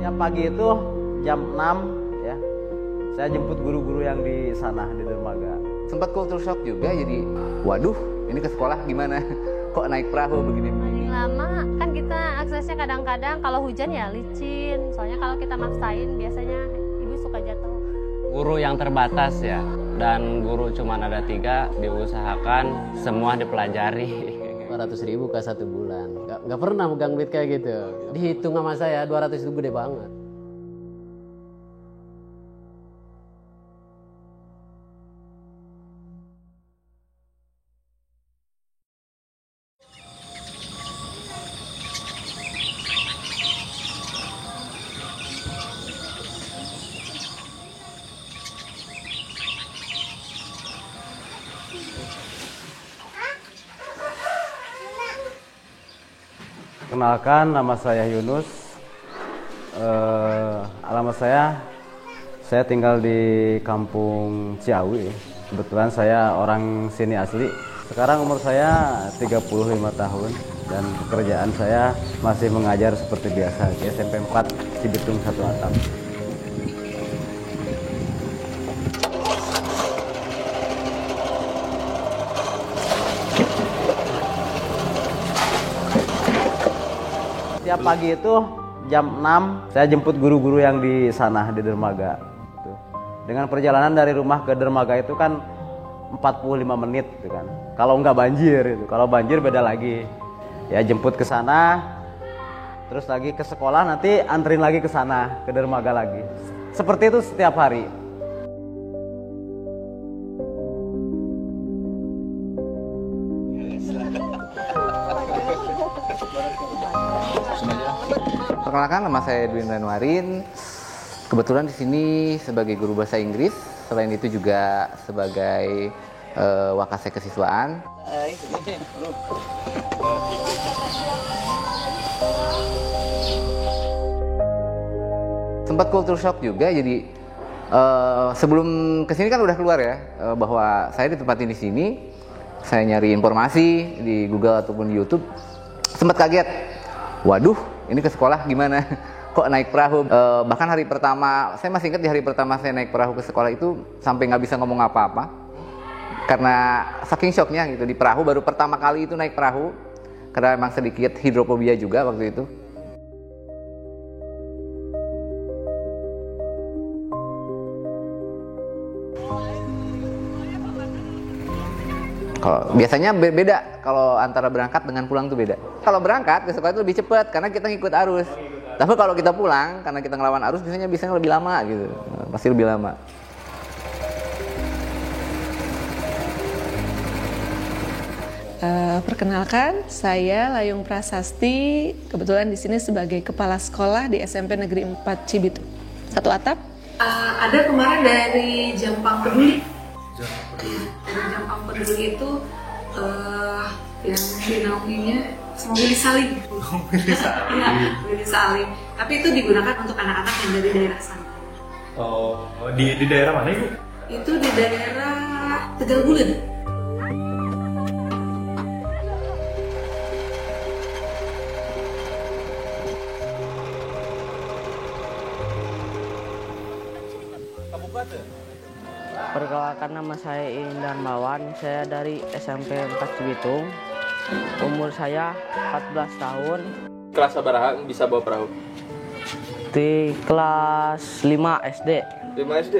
Setiap pagi itu jam 6 ya, saya jemput guru-guru yang di sana di dermaga. Sempat culture shock juga, jadi waduh ini ke sekolah gimana? Kok naik perahu begini? Paling lama kan kita aksesnya kadang-kadang kalau hujan ya licin. Soalnya kalau kita maksain biasanya ibu suka jatuh. Guru yang terbatas ya, dan guru cuma ada 3, diusahakan semua dipelajari. 200.000 ke 1 bulan, nggak pernah megang duit kayak gitu. Dihitung sama saya 200 itu gede banget. Kenalkan, nama saya Yunus. Alamat saya tinggal di Kampung Ciawi. Kebetulan saya orang sini asli. Sekarang umur saya 35 tahun dan pekerjaan saya masih mengajar seperti biasa di SMP 4 Cibitung 1 Atap. Setiap pagi itu jam 6 saya jemput guru-guru yang di sana di dermaga. Dengan perjalanan dari rumah ke dermaga itu kan 45 menit gitu kan. Kalau nggak banjir itu, kalau banjir beda lagi. Ya jemput ke sana, terus lagi ke sekolah, nanti anterin lagi ke sana ke dermaga lagi. Seperti itu setiap hari. Perkenalkan, nama saya Edwin Ranwarin. Kebetulan di sini sebagai guru bahasa Inggris. Selain itu juga sebagai wakase kesiswaan. Sempat culture shock juga, jadi sebelum kesini kan udah keluar ya bahwa saya ditempatin di sini. Saya nyari informasi di Google ataupun di YouTube. Sempat kaget. Waduh, ini ke sekolah gimana? Kok naik perahu? Bahkan hari pertama, saya masih ingat di hari pertama saya naik perahu ke sekolah itu sampai nggak bisa ngomong apa-apa karena saking shocknya gitu. Di perahu baru pertama kali itu naik perahu karena emang sedikit hidrofobia juga waktu itu. Kalau biasanya beda kalau antara berangkat dengan pulang tuh beda. Kalau berangkat ke sekolah itu lebih cepat karena kita ngikut arus. Tapi kalau kita pulang karena kita ngelawan arus biasanya lebih lama gitu. Pasti lebih lama. Perkenalkan, saya Layung Prasasti. Kebetulan di sini sebagai kepala sekolah di SMP Negeri 4 Cibitung 1 Atap. Ada kemarin dari Jampang Peduli. Dari Jampang Peduli itu yang dinaunginya Willy Salim. Willy Salim. Tapi itu digunakan untuk anak-anak yang dari daerah sana. Oh, di daerah mana Ibu? Itu di daerah Tegal Bulan. Perkenalkan, nama saya Iin Darmawan, saya dari SMP 4 Cibitung. Umur saya 14 tahun. Kelas sabaraha bisa bawa perahu? Di kelas 5 SD. 5 SD?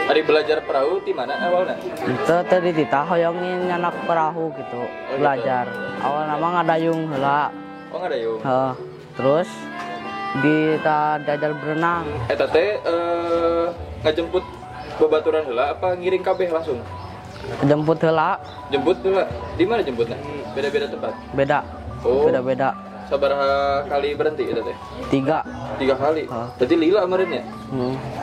Hari belajar perahu di mana awalnya? Itu tadi kita hoyongin anak perahu gitu, belajar. Awal nama ngadayung heula. Oh ngadayung? Terus kita diajar berenang. Eta teh ngajemput babaturan heula apa ngiring kabeh langsung? Jemput heula. Jemput heula. Di mana jemputnya? Beda-beda tempat? Beda. Oh. Beda-beda. Sabaraha kali berhenti itu teh? 3 kali. Berarti lila kemarin ya?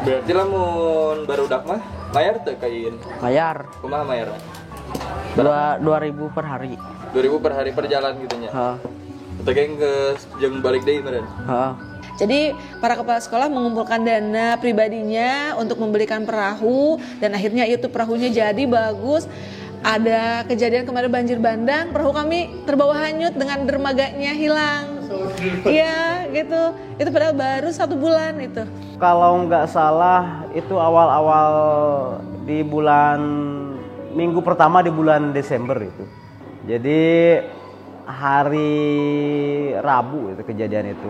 Berarti lamun barudak mah mayar teu kain? Mayar. Kumaha mayarna? 2.000 per hari. 2.000 per hari per jalan gitu nya. Atau kayak ke jeung balik deui meureun? Jadi para kepala sekolah mengumpulkan dana pribadinya untuk membelikan perahu dan akhirnya itu perahunya jadi bagus. Ada kejadian kemarin banjir bandang, perahu kami terbawa hanyut dengan dermaganya hilang. Iya, gitu. Itu padahal baru 1 bulan itu. Kalau nggak salah itu awal-awal di minggu pertama di bulan Desember itu. Jadi hari Rabu itu kejadian itu.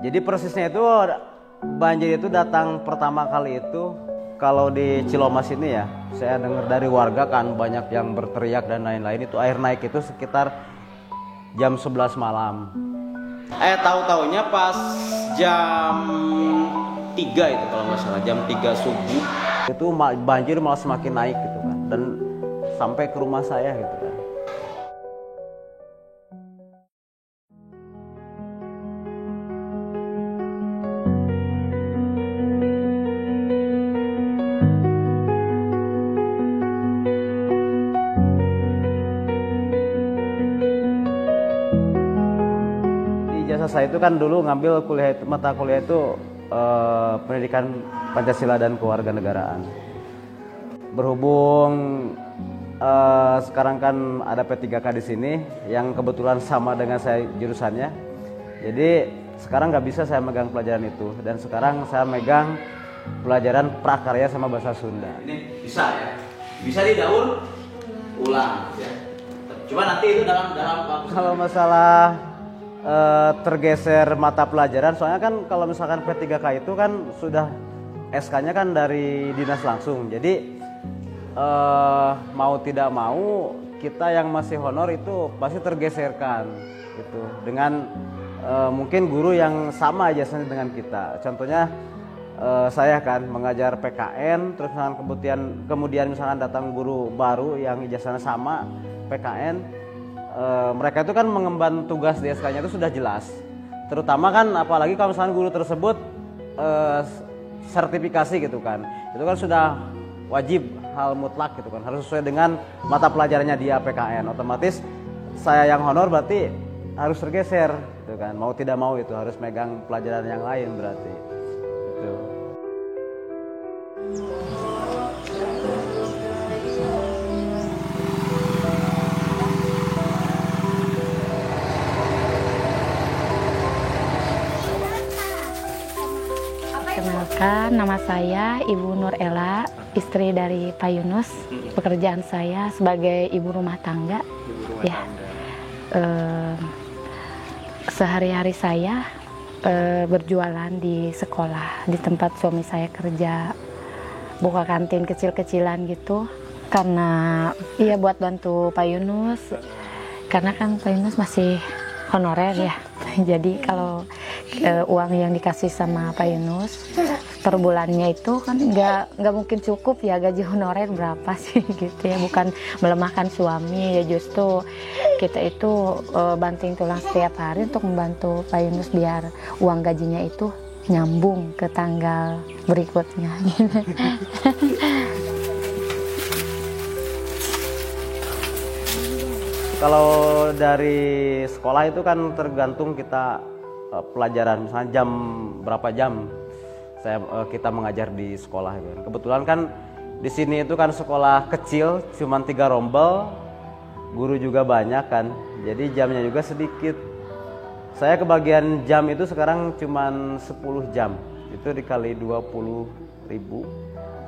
Jadi persisnya itu banjir itu datang pertama kali itu kalau di Cilomas ini ya. Saya dengar dari warga kan banyak yang berteriak dan lain-lain, itu air naik itu sekitar jam 11 malam. Tahu-taunya pas jam 3 itu kalau nggak salah, jam 3 subuh. Itu banjir malah semakin naik gitu kan. Dan sampai ke rumah saya gitu kan. Saya itu kan dulu ngambil mata kuliah itu pendidikan Pancasila dan Kewarganegaraan. Berhubung sekarang kan ada P3K di sini yang kebetulan sama dengan saya jurusannya. Jadi sekarang nggak bisa saya megang pelajaran itu, dan sekarang saya megang pelajaran prakarya sama bahasa Sunda. Ini bisa ya, bisa didaur ulang ya. Cuma nanti itu dalam kalau masalah tergeser mata pelajaran, soalnya kan kalau misalkan P3K itu kan sudah SK-nya kan dari dinas langsung. Jadi mau tidak mau kita yang masih honor itu pasti tergeserkan gitu dengan mungkin guru yang sama ijazahnya dengan kita. Contohnya saya kan mengajar PKN, terus kemudian misalkan datang guru baru yang ijazahnya sama PKN. Mereka itu kan mengemban tugas di SK-nya itu sudah jelas. Terutama kan apalagi kalau misalnya guru tersebut sertifikasi gitu kan. Itu kan sudah wajib, hal mutlak gitu kan. Harus sesuai dengan mata pelajarannya dia PKN. Otomatis saya yang honor berarti harus tergeser gitu kan. Mau tidak mau itu harus megang pelajaran yang lain berarti. Gitu. Perkenalkan, nama saya Ibu Nur Ella, istri dari Pak Yunus. Pekerjaan saya sebagai ibu rumah tangga. Ya, sehari-hari saya berjualan di sekolah, di tempat suami saya kerja, buka kantin kecil-kecilan gitu. Karena iya buat bantu Pak Yunus, karena kan Pak Yunus masih honorer ya. Jadi kalau uang yang dikasih sama Pak Yunus per bulannya itu kan nggak mungkin cukup ya, gaji honorer berapa sih gitu ya, bukan melemahkan suami ya, justru kita itu banting tulang setiap hari untuk membantu Pak Yunus biar uang gajinya itu nyambung ke tanggal berikutnya. Kalau dari sekolah itu kan tergantung kita pelajaran, misalnya jam berapa jam kita mengajar di sekolah. Kebetulan kan di sini itu kan sekolah kecil, cuma 3 rombel, guru juga banyak kan, jadi jamnya juga sedikit. Saya kebagian jam itu sekarang cuma 10 jam, itu dikali 20.000,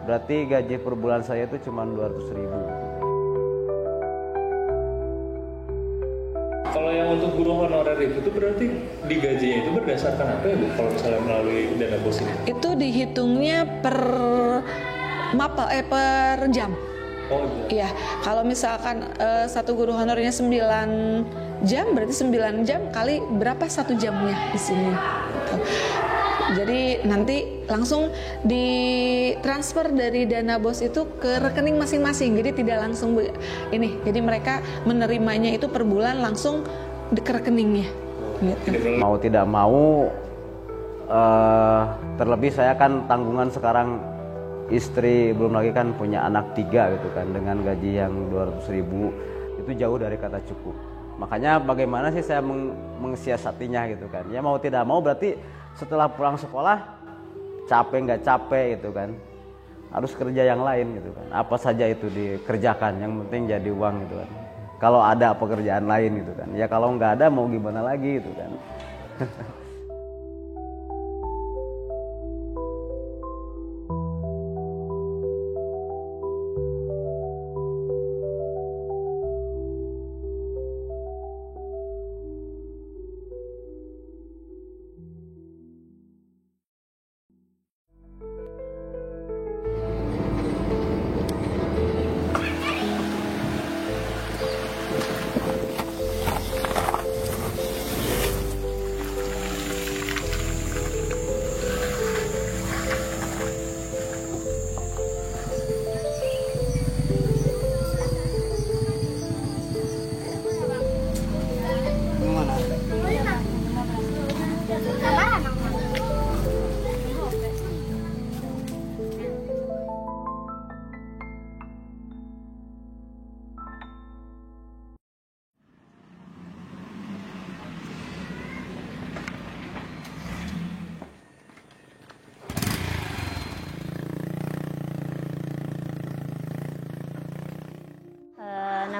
berarti gaji per bulan saya itu cuma 200.000. Kalau yang untuk guru honorer itu tuh berarti digajinya itu berdasarkan apa ya Bu? Kalau misalnya melalui dana bos ini? Itu dihitungnya per jam. Oh iya. Kalau misalkan satu guru honornya 9 jam, berarti 9 jam kali berapa 1 jamnya di sini. Gitu. Jadi nanti langsung ditransfer dari dana bos itu ke rekening masing-masing. Jadi tidak langsung ini. Jadi mereka menerimanya itu per bulan langsung ke rekeningnya. Gitu. Mau tidak mau, terlebih saya kan tanggungan sekarang, istri belum lagi kan punya anak 3 gitu kan, dengan gaji yang 200.000 itu jauh dari kata cukup. Makanya bagaimana sih saya mensiasatinya gitu kan. Ya mau tidak mau berarti setelah pulang sekolah, capek nggak capek gitu kan, harus kerja yang lain gitu kan. Apa saja itu dikerjakan, yang penting jadi uang gitu kan. Kalau ada pekerjaan lain gitu kan. Ya kalau nggak ada mau gimana lagi gitu kan.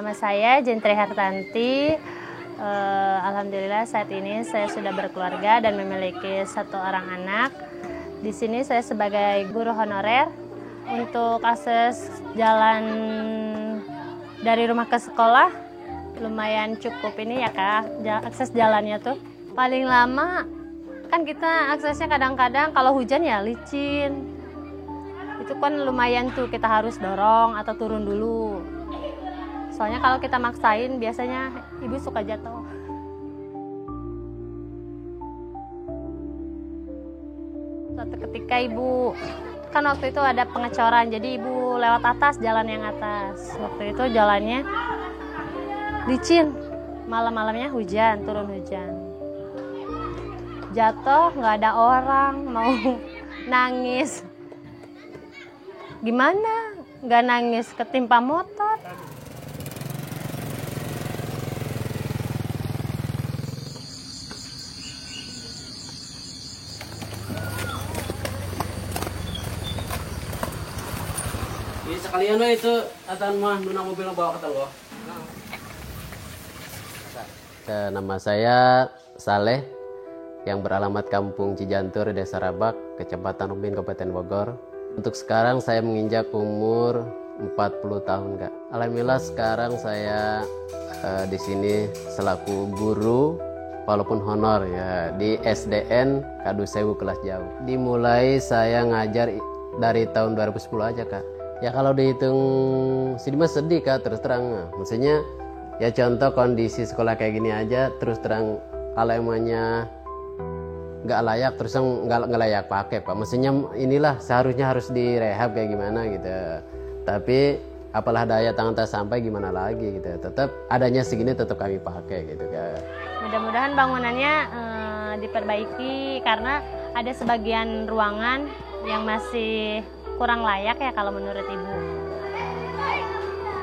Nama saya Jentri Hartanti. Alhamdulillah saat ini saya sudah berkeluarga dan memiliki 1 orang anak. Di sini saya sebagai guru honorer. Untuk akses jalan dari rumah ke sekolah lumayan cukup ini ya Kak, akses jalannya tuh. Paling lama kan kita aksesnya kadang-kadang kalau hujan ya licin. Itu kan lumayan tuh, kita harus dorong atau turun dulu. Soalnya kalau kita maksain biasanya ibu suka jatuh. Suatu ketika ibu, kan waktu itu ada pengecoran, jadi ibu lewat atas, jalan yang atas. Waktu itu jalannya licin, malam-malamnya hujan, turun hujan. Jatuh, nggak ada orang, mau nangis. Gimana? Nggak nangis, ketimpa motor. Sekalian itu atan mah nuna mobil bawa ke tanggo. Nama saya Saleh yang beralamat Kampung Cijantur, Desa Rabak, Kecamatan Ubin, Kabupaten Bogor. Untuk sekarang saya menginjak umur 40 tahun, Kak. Alhamdulillah sekarang saya di sini selaku guru walaupun honor ya di SDN Kadu Sewu kelas jauh. Dimulai saya ngajar dari tahun 2010 aja, Kak. Ya kalau dihitung sini mah sedih Kak, terus terang. Maksudnya ya contoh kondisi sekolah kayak gini aja, terus terang kalau emangnya nggak layak, terus nggak layak pakai Pak. Maksudnya inilah seharusnya harus direhab kayak gimana gitu. Tapi apalah daya tangan tak sampai gimana lagi gitu. Tetap adanya segini tetap kami pakai gitu Kak. Mudah-mudahan bangunannya diperbaiki karena ada sebagian ruangan yang masih kurang layak ya kalau menurut ibu.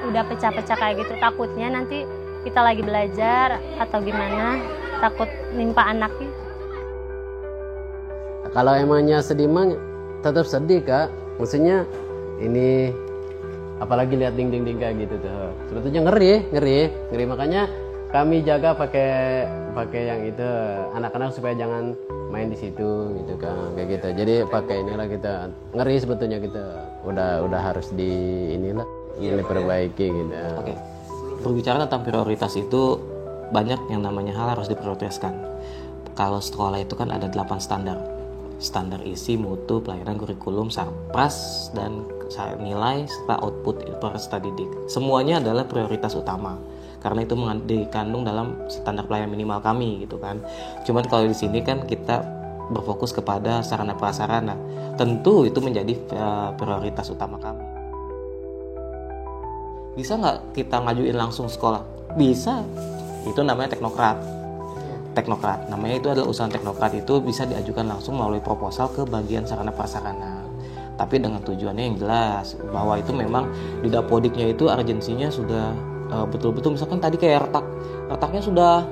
Udah pecah-pecah kayak gitu, takutnya nanti kita lagi belajar atau gimana, takut nimpa anaknya. Kalau emangnya sedih mah tetap sedih Kak. Maksudnya ini apalagi lihat dinding-dinding kayak gitu tuh. Sebetulnya ngeri. Makanya kami jaga pakai yang itu anak-anak supaya jangan main di situ gitu kan kayak gitu. Jadi pakai inilah kita ngeri sebetulnya kita udah harus di inilah ini perbaiki gitu. Oke. Berbicara tentang prioritas itu banyak yang namanya hal harus diprioritaskan. Kalau sekolah itu kan ada 8 standar. Standar isi, mutu, pelayanan, kurikulum, sarpras, dan nilai serta output peserta didik. Semuanya adalah prioritas utama. Karena itu dikandung dalam standar pelayanan minimal kami gitu kan. Cuman kalau di sini kan kita berfokus kepada sarana prasarana. Tentu itu menjadi prioritas utama kami. Bisa nggak kita ngajuin langsung sekolah? Bisa. Itu namanya teknokrat. Namanya itu adalah usaha teknokrat, itu bisa diajukan langsung melalui proposal ke bagian sarana prasarana. Tapi dengan tujuannya yang jelas bahwa itu memang di Dapodiknya itu urgensinya sudah betul-betul, misalkan tadi kayak retaknya sudah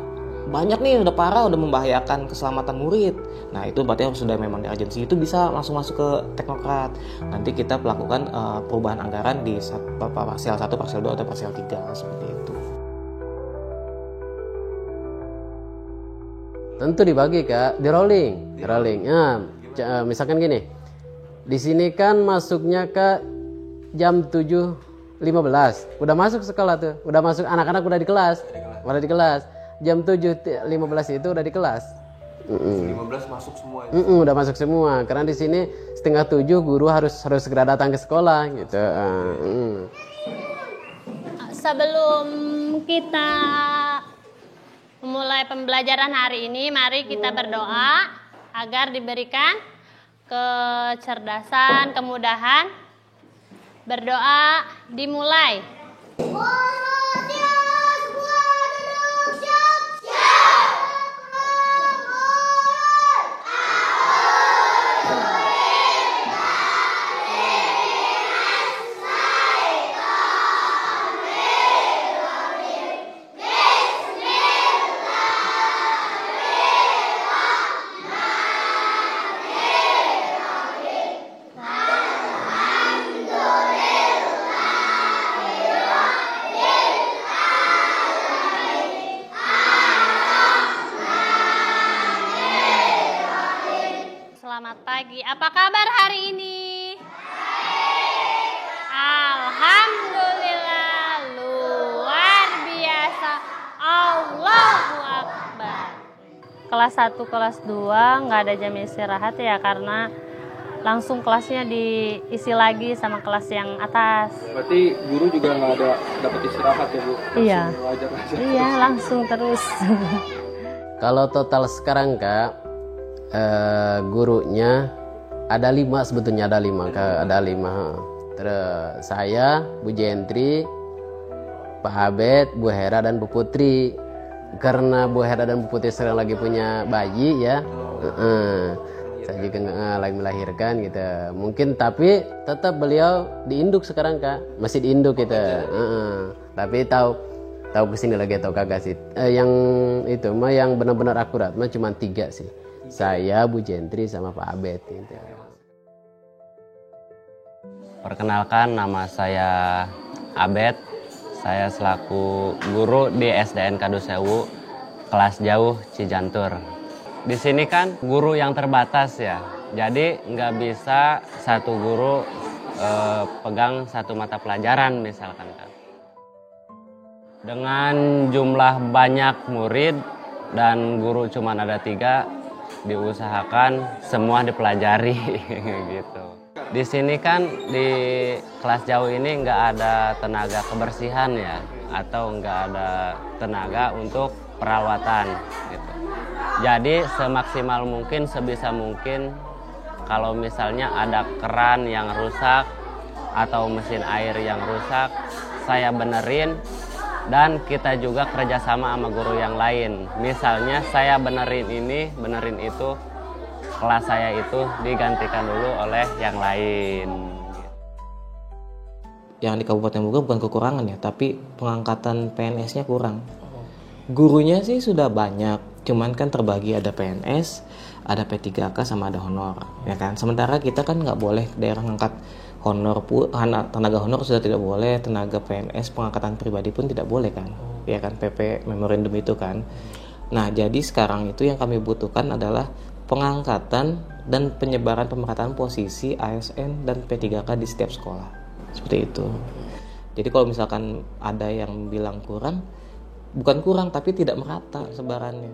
banyak nih, udah parah, udah membahayakan keselamatan murid. Nah itu berarti harus sudah memang di urgensi, itu bisa langsung masuk ke teknokrat. Nanti kita melakukan perubahan anggaran di parsial 1, parsial 2 atau parsial 3 seperti itu. Tentu dibagi Kak, di rolling. Ya, misalkan gini, di sini kan masuknya ke jam 7.15, udah masuk sekolah tuh, udah masuk anak-anak udah di kelas, jam 7.15 itu udah di kelas. 15 masuk semua. Udah masuk semua, karena di sini 6:30 guru harus segera datang ke sekolah gitu. Sebelum kita memulai pembelajaran hari ini, mari kita berdoa agar diberikan kecerdasan, kemudahan. Berdoa dimulai. Selamat pagi. Apa kabar hari ini? Alhamdulillah, luar biasa. Allahu Akbar. Kelas 1, kelas 2 nggak ada jam istirahat ya, karena langsung kelasnya diisi lagi sama kelas yang atas. Berarti guru juga nggak ada dapat istirahat ya, Bu? Iya. Wajar aja. Iya, langsung terus. Kalau total sekarang Kak, gurunya ada 5 sebetulnya, ada 5 Kak, ada 5. Terus saya, Bu Jentri, Pak Abed, Bu Hera dan Bu Putri. Karena Bu Hera dan Bu Putri sekarang lagi punya bayi ya, saya juga lagi melahirkan gitu. Mungkin tapi tetap beliau diinduk sekarang Kak, masih diinduk gitu. Tapi tahu kesini lagi atau kagak sih? Yang itu mah yang benar-benar akurat mah cuma 3 sih. Saya, Bu Jentri sama Pak Abed gitu. Perkenalkan, nama saya Abed. Saya selaku guru di SDN Kadusewu, kelas jauh Cijantur. Di sini kan guru yang terbatas ya, jadi nggak bisa satu guru pegang satu mata pelajaran misalkan kan. Dengan jumlah banyak murid dan guru cuma ada 3, diusahakan semua dipelajari gitu. Di sini kan di kelas jauh ini nggak ada tenaga kebersihan ya, atau nggak ada tenaga untuk perawatan gitu. Jadi semaksimal mungkin, sebisa mungkin, kalau misalnya ada keran yang rusak atau mesin air yang rusak, saya benerin. Dan kita juga kerjasama sama guru yang lain. Misalnya saya benerin ini, benerin itu, kelas saya itu digantikan dulu oleh yang lain. Yang di Kabupaten Bogor bukan kekurangan ya, tapi pengangkatan PNS-nya kurang. Gurunya sih sudah banyak, cuman kan terbagi, ada PNS, ada P3K sama ada honor, ya kan. Sementara kita kan nggak boleh daerah ngangkat honor pun, tenaga honor sudah tidak boleh, tenaga PNS pengangkatan pribadi pun tidak boleh kan, ya kan, PP memorandum itu kan. Nah jadi sekarang itu yang kami butuhkan adalah pengangkatan dan penyebaran pemerataan posisi ASN dan P3K di setiap sekolah, seperti itu. Jadi kalau misalkan ada yang bilang kurang, bukan kurang tapi tidak merata sebarannya.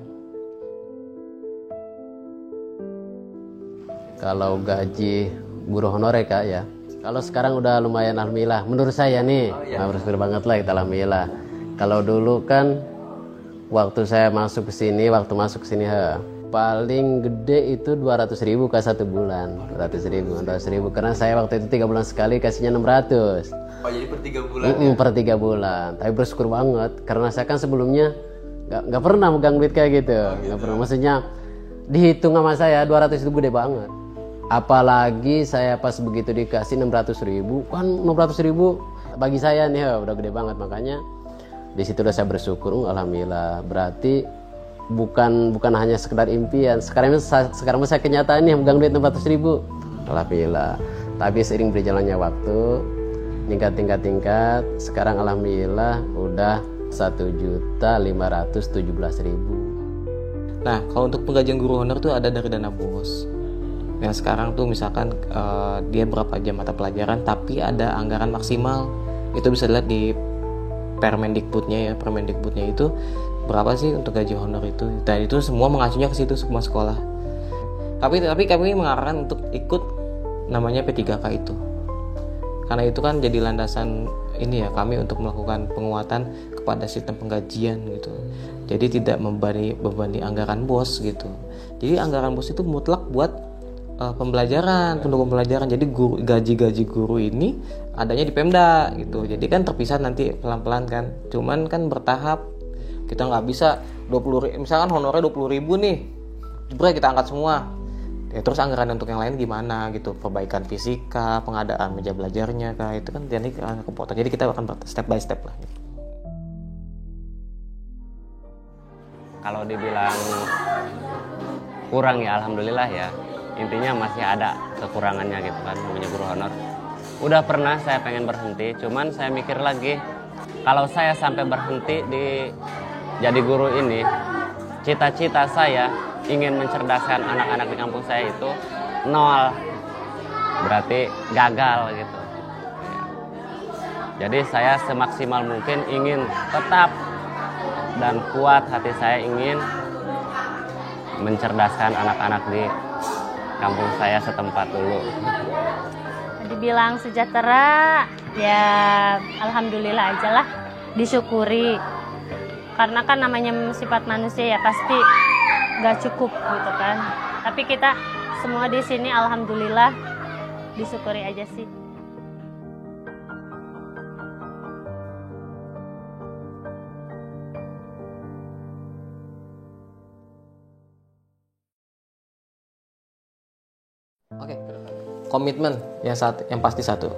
Kalau gaji guru honorer Kak ya, kalau sekarang udah lumayan alhamdulillah menurut saya nih, bersyukur banget lah kita alhamdulillah. Kalau dulu kan waktu masuk ke sini paling gede itu 200.000 Kak 1 bulan, 200.000 karena saya waktu itu 3 bulan sekali kasihnya 600. Oh jadi per 3 bulan? Per 3 bulan. Tapi bersyukur banget karena saya kan sebelumnya nggak pernah megang duit kayak gitu, nggak pernah. Maksudnya dihitung sama saya 200 itu gede banget. Apalagi saya pas begitu dikasih 600.000, kan 600.000 bagi saya nih udah gede banget. Makanya di situ udah saya bersyukur, alhamdulillah. Berarti bukan hanya sekedar impian. Sekarang saya kenyataan nih megang duit 600.000, alhamdulillah. Tapi seiring berjalannya waktu, tingkat. Sekarang alhamdulillah udah 1.517.000. Nah kalau untuk penggajian guru honor tuh ada dari dana BOS. Yang sekarang tuh misalkan dia berapa jam mata pelajaran, tapi ada anggaran maksimal. Itu bisa dilihat di Permendikbudnya ya. Permendikbudnya itu berapa sih untuk gaji honor itu. Dan itu semua mengacunya ke situ, semua sekolah. Tapi kami mengarahkan untuk ikut namanya P3K itu. Karena itu kan jadi landasan ini ya kami untuk melakukan penguatan kepada sistem penggajian gitu. Jadi tidak membebani anggaran BOS gitu. Jadi anggaran BOS itu mutlak buat pembelajaran, pendukung pembelajaran. Jadi gaji guru ini adanya di Pemda gitu. Jadi kan terpisah nanti pelan-pelan kan. Cuman kan bertahap. Kita nggak bisa 20, misalkan honornya 20.000 nih, jebret kita angkat semua. Ya terus anggaran untuk yang lain gimana gitu, perbaikan fisika, pengadaan meja belajarnya kah, itu kan jadi kepotong. Jadi kita akan step by step lah. Kalau dibilang kurang ya alhamdulillah ya. Intinya masih ada kekurangannya gitu kan, namanya guru honor. Udah pernah saya pengen berhenti, cuman saya mikir lagi, kalau saya sampai berhenti di jadi guru ini, cita-cita saya ingin mencerdaskan anak-anak di kampung saya itu nol, berarti gagal gitu. Jadi saya semaksimal mungkin ingin tetap dan kuat hati saya ingin mencerdaskan anak-anak di kampung saya setempat dulu. Dibilang sejahtera, ya alhamdulillah aja lah, disyukuri. Karena kan namanya sifat manusia ya pasti gak cukup gitu kan. Tapi kita semua di sini alhamdulillah disyukuri aja sih. Oke. Komitmen yang pasti satu.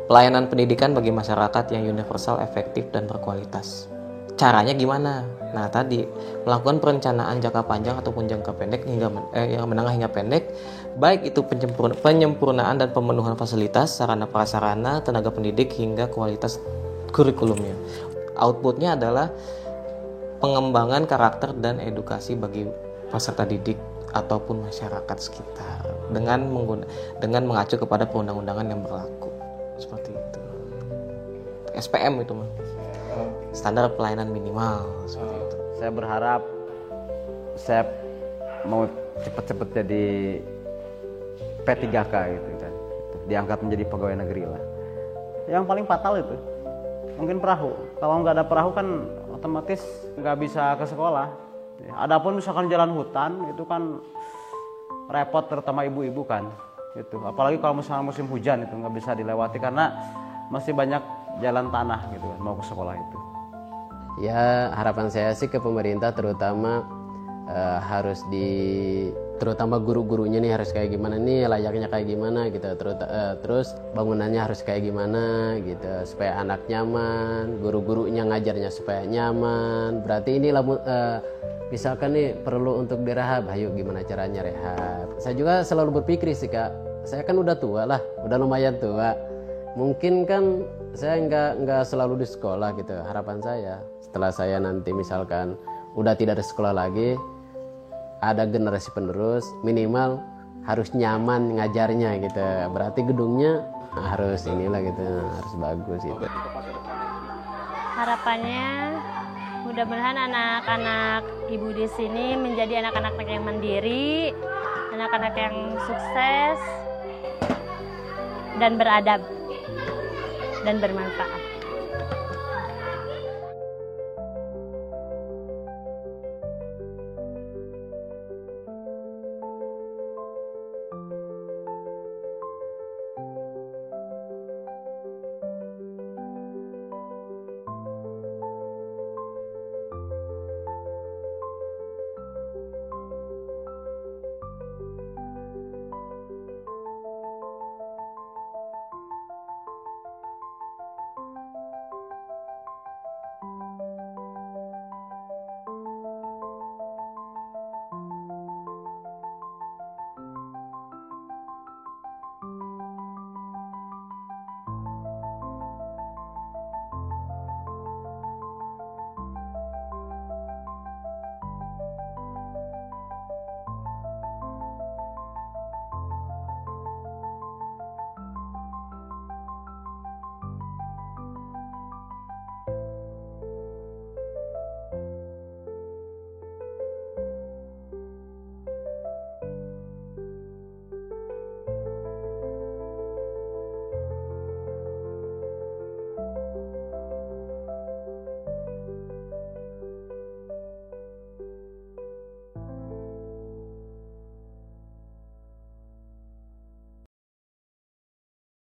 Pelayanan pendidikan bagi masyarakat yang universal, efektif dan berkualitas. Caranya gimana? Nah, tadi melakukan perencanaan jangka panjang ataupun jangka pendek yang menengah hingga pendek, baik itu penyempurnaan dan pemenuhan fasilitas, sarana prasarana, tenaga pendidik hingga kualitas kurikulumnya. Outputnya adalah pengembangan karakter dan edukasi bagi peserta didik ataupun masyarakat sekitar dengan mengacu kepada perundang-undangan yang berlaku. Seperti itu. SPM itu mah. Standar pelayanan minimal seperti itu. Saya berharap saya mau cepet-cepet jadi P3K gitu kan. Diangkat menjadi pegawai negeri lah. Yang paling fatal itu mungkin perahu. Kalau nggak ada perahu kan otomatis nggak bisa ke sekolah. Adapun misalkan jalan hutan itu kan repot terutama ibu-ibu kan gitu. Apalagi kalau misalnya musim hujan itu nggak bisa dilewati karena masih banyak jalan tanah gitu kan mau ke sekolah itu. Ya harapan saya sih ke pemerintah terutama terutama guru-gurunya nih harus kayak gimana nih, layaknya kayak gimana gitu. Terus bangunannya harus kayak gimana gitu supaya anak nyaman, guru-gurunya ngajarnya supaya nyaman. Berarti ini misalkan nih perlu untuk direhab, ayo gimana caranya rehab. Saya juga selalu berpikir sih Kak, saya kan udah tua lah, udah lumayan tua. Mungkin kan saya nggak selalu di sekolah gitu. Harapan saya setelah saya nanti misalkan udah tidak ada sekolah lagi, ada generasi penerus, minimal harus nyaman ngajarnya gitu. Berarti gedungnya harus inilah gitu, harus bagus gitu. Harapannya mudah-mudahan anak-anak ibu di sini menjadi anak-anak yang mandiri, anak-anak yang sukses dan beradab dan bermanfaat.